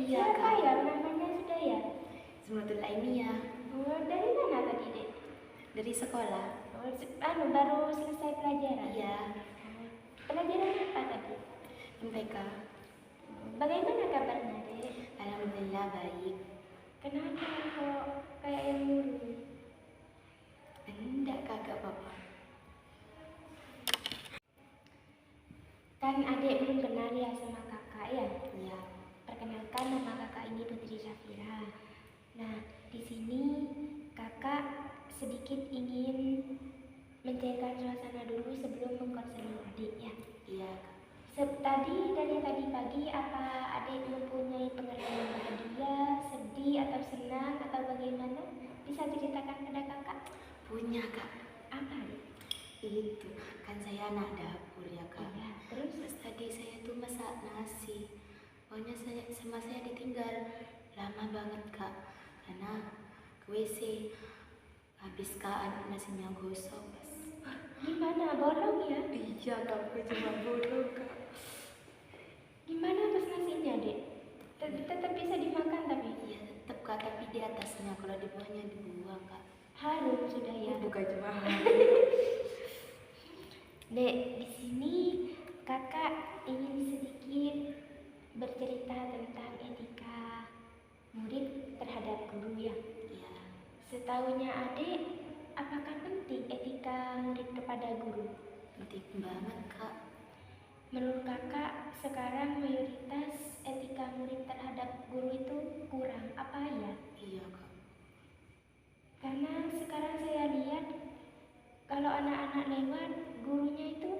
Iya Siapa kak. ya namanya sudah ya? Sunnatullah ini ya. Oh, dari mana tadi dek? Dari sekolah. Oh, baru selesai pelajaran. Iya. Oh, pelajaran apa tadi? MTK. Bagaimana kabarnya dek? Alhamdulillah baik. Kenapa kok kayak yang murung? Enggak kakak apa-apa. Kan adik belum kenal ya sama kakak ya? Iya. Perkenalkan, nama kakak ini Putri Syafira. Nah, di sini kakak sedikit ingin mencairkan suasana dulu sebelum mengkonseling adik ya. Iya kak. Dari tadi pagi apa adik mempunyai pengalaman bahagia, sedih atau senang atau bagaimana? Bisa ceritakan pada kakak? Punya kak. Apa adik? Itu kan saya anak dapur ya kak. Iya, terus? Pas tadi saya tuh masak nasi. Pokoknya saya ditinggal lama banget kak. Karena ke WC habis kak nasinya gosong pas. Gimana, bolong ya? Iya kak, aku cuma bodoh kak. Gimana pas nasinya dek? Tetap bisa dimakan tapi? Iya tetap kak, tapi di atasnya, kalau di bawahnya dibuang kak. Harum sudah ya. Bukan cuma Dek, di sini kakak ingin sedikit bercerita tentang etika murid terhadap guru ya. Iya. Setahunya adik, apakah penting etika murid kepada guru? Penting banget kak. Menurut kakak, sekarang mayoritas etika murid terhadap guru itu kurang, apa ya? Iya kak. Karena sekarang saya lihat kalau anak-anak lewat, gurunya itu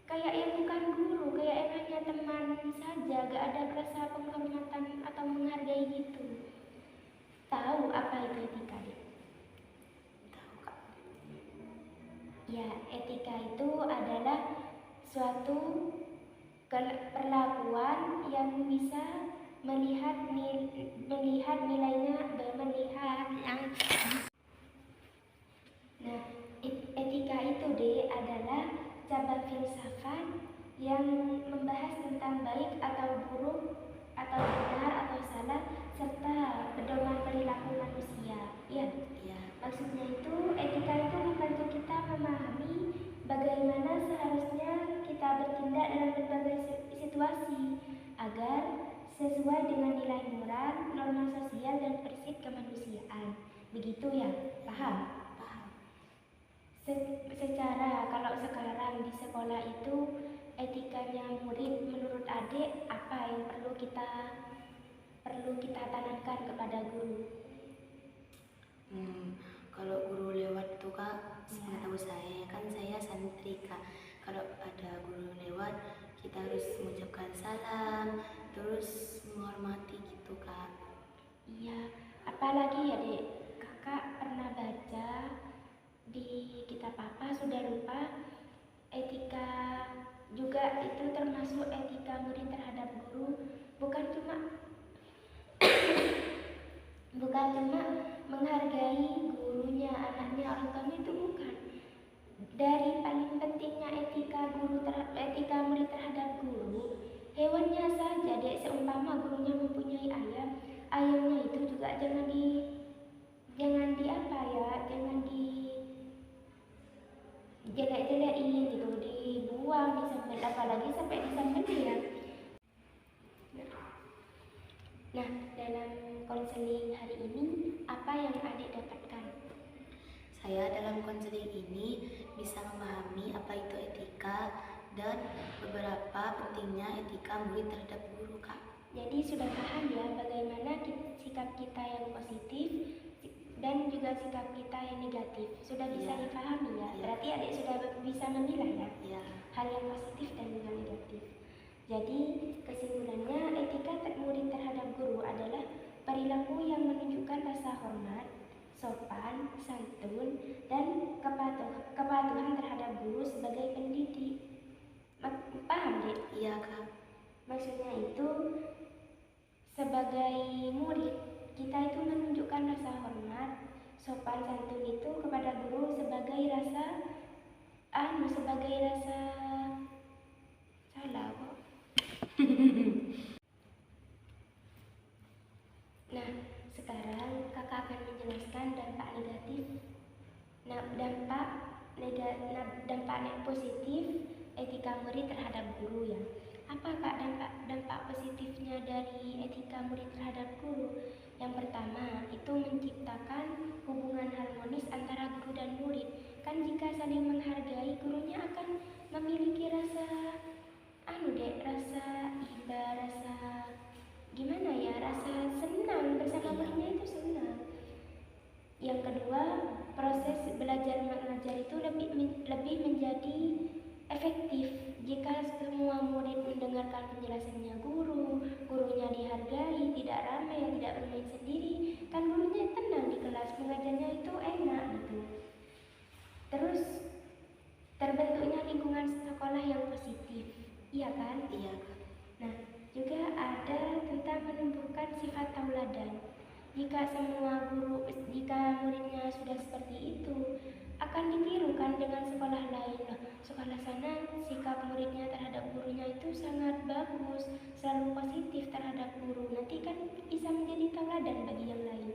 kayak yang bukan guru, kayak yang hanya teman saja, gak ada rasa penghormatan atau menghargai gitu. Tahu apa itu etika, Dek? Tahu kak. Ya, etika itu adalah suatu perlakuan yang bisa melihat nilainya, melihat yang Nah, etika itu deh adalah cabang filsafat yang membahas tentang baik atau buruk, atau benar atau salah, serta pedoman perilaku manusia. Ya, Iya. maksudnya itu etika itu membantu kita memahami bagaimana seharusnya kita bertindak dalam berbagai situasi agar sesuai dengan nilai moral, norma sosial, dan prinsip kemanusiaan. Begitu ya, paham? Secara kalau sekarang di sekolah itu etikanya murid menurut adik apa yang perlu kita tanamkan kepada guru? Kalau guru lewat tuh kak, tahu saya kan saya santri kak. Kalau ada guru lewat, kita harus mengucapkan salam, terus menghormati gitu kak. Iya, apalagi ya dek, kakak pernah baca di kitab apa sudah lupa, etika juga itu termasuk etika murid terhadap guru, bukan cuma menghargai gurunya, anaknya, orang tuanya, itu bukan. Dari paling pentingnya etika murid terhadap guru, hewannya saja dek, seumpama gurunya mempunyai ayam, ayamnya itu juga jangan jelek-jelekin gitu, dibuang, disembelih, apalagi sampai disembelih ya. Nah, dalam konseling hari ini apa yang adik dapatkan? Saya dalam konseling ini bisa memahami apa itu etika dan beberapa pentingnya etika murid terhadap guru kak. Jadi sudah paham ya bagaimana sikap kita yang positif dan juga sikap kita yang negatif. Sudah bisa dipahami ya. Berarti adik sudah bisa memilah ya. Iya. Hal yang positif dan juga negatif. Jadi kesimpulannya etika murid terhadap guru adalah perilaku yang menunjukkan rasa hormat, sopan, santun, dan kepatuhan terhadap guru sebagai pendidik. Paham dek? Iya kak. Maksudnya itu sebagai murid kita itu menunjukkan rasa hormat, sopan, santun itu kepada guru sebagai rasa salah kok. negatif, dampak positif etika murid terhadap guru ya. Apa Kak dampak positifnya dari etika murid terhadap guru? Yang pertama, itu menciptakan hubungan harmonis antara guru dan murid. Kan jika saling menghargai, gurunya akan memiliki rasa rasa iba, rasa gimana ya, rasa senang bersama muridnya itu senang. Yang kedua, proses belajar mengajar itu lebih menjadi efektif jika semua murid mendengarkan penjelasannya gurunya dihargai, tidak ramai, tidak bermain sendiri, kan gurunya tenang di kelas, mengajarnya itu enak gitu. Terus terbentuknya lingkungan sekolah yang positif, iya kan? Iya. Nah, juga ada tentang menumbuhkan sifat tauladan. Jika muridnya sudah seperti itu, akan ditirukan dengan sekolah lain. Nah, sekolah sana sikap muridnya terhadap gurunya itu sangat bagus, selalu positif terhadap guru. Nanti kan bisa menjadi tauladan bagi yang lain.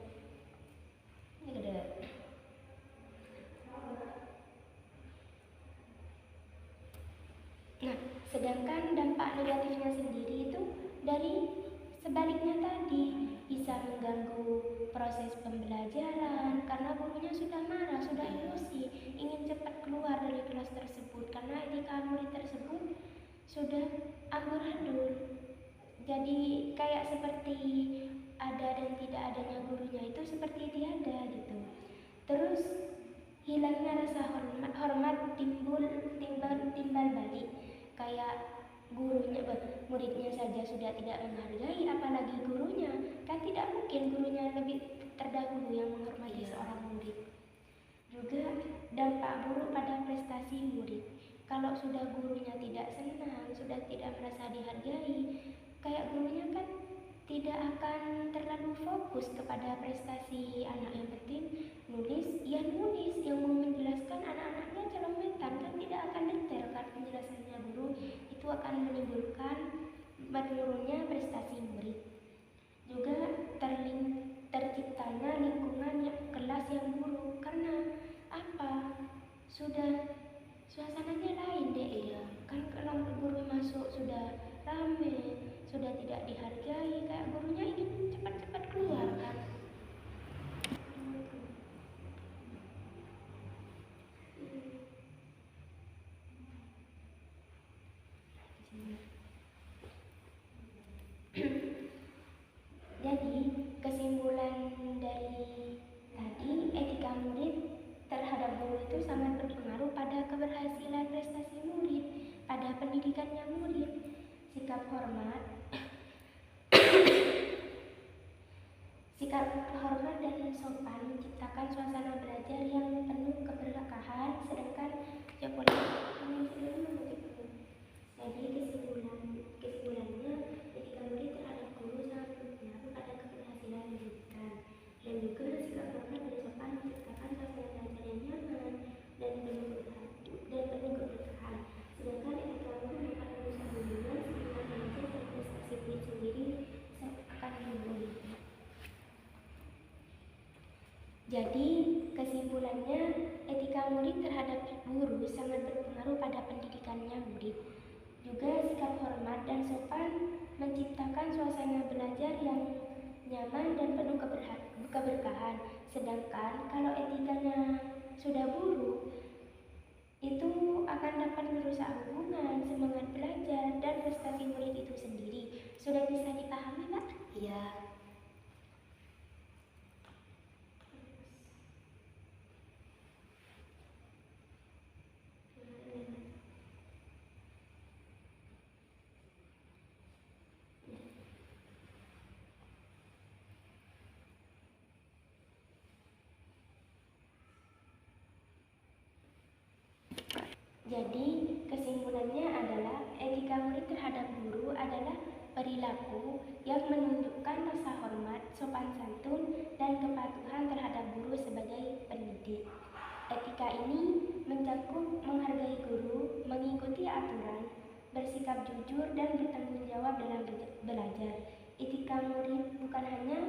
Nah, sedangkan dampak negatifnya sendiri itu dari sebaliknya tadi, bisa mengganggu proses pembelajaran karena gurunya sudah marah, sudah emosi, ingin cepat keluar dari kelas tersebut karena etika murid tersebut sudah amburadul. Jadi kayak seperti ada dan tidak adanya gurunya itu seperti tiada gitu. Terus hilangnya rasa hormat timbal balik, kayak muridnya saja sudah tidak menghargai, apalagi gurunya. Kan tidak mungkin gurunya lebih terdahulu yang menghormati seorang murid. Juga dampak buruk pada prestasi murid. Kalau sudah gurunya tidak senang, sudah tidak merasa dihargai, kayak gurunya kan tidak akan terlalu fokus kepada prestasi anak. Yang penting nulis, yang mau menjelaskan anak-anaknya celometan, kan tidak akan detail kan penjelasannya guru. Itu akan menimbulkan menurunnya prestasi murid. Juga terciptanya lingkungan kelas yang buruk. Karena apa? Sudah suasananya lain deh ya. Kan kalau guru masuk sudah rame, sudah tidak dihargai, kayak gurunya ingin cepat-cepat keluar kan. Jadi kesimpulan dari tadi, etika murid terhadap guru itu sangat berpengaruh pada keberhasilan prestasi murid, pada pendidikannya murid. Sikap hormat dan sopan menciptakan suasana belajar yang penuh keberkahan, sedangkan jadi kesimpulannya, etika murid terhadap guru sangat berpengaruh pada keberhasilan pendidikan, dan juga sikap hormat dan sopan menciptakan suasana belajar yang nyaman dan penuh keberkahan, sedangkan etika murid akan merusak hubungan semangat belajar dan prestasi murid sendiri akan menurun. Jadi kesimpulannya, etika murid terhadap guru sangat berpengaruh pada pendidikannya murid. Juga sikap hormat dan sopan menciptakan suasana belajar yang nyaman dan penuh keberkahan. Sedangkan kalau etikanya sudah buruk, itu akan dapat merusak hubungan, semangat belajar, dan prestasi murid itu sendiri. Sudah bisa dipahami, Pak? Iya. Jadi kesimpulannya adalah etika murid terhadap guru adalah perilaku yang menunjukkan rasa hormat, sopan santun, dan kepatuhan terhadap guru sebagai pendidik. Etika ini mencakup menghargai guru, mengikuti aturan, bersikap jujur, dan bertanggung jawab dalam belajar. Etika murid bukan hanya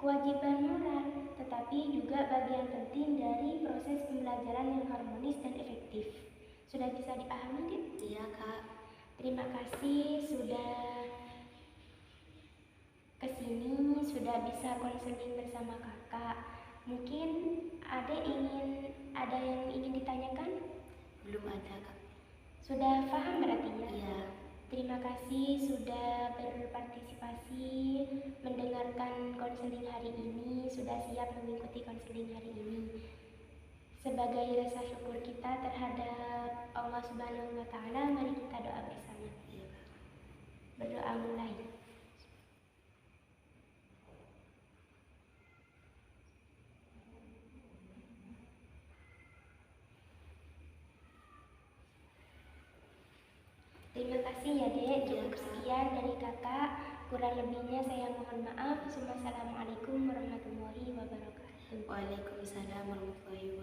kewajiban moral, tetapi juga bagian penting dari proses pembelajaran yang harmonis dan efektif. Sudah bisa dipahami, Dit? Iya, Kak. Terima kasih sudah kesini, sudah bisa konseling bersama kakak. Mungkin ada yang ingin ditanyakan? Belum ada, Kak. Sudah paham berarti ya? Iya. Terima kasih sudah berpartisipasi mendengarkan konseling hari ini, sudah siap mengikuti konseling hari ini. Sebagai rasa syukur kita terhadap Allah Subhanahu wa Ta'ala, mari kita doa bersama. Iya, Kak. Berdoa mulai. Terima kasih ya, Dek. Cukup sekian dari kakak. Kurang lebihnya saya mohon maaf. Wassalamualaikum warahmatullahi wabarakatuh. Waalaikumsalam warahmatullahi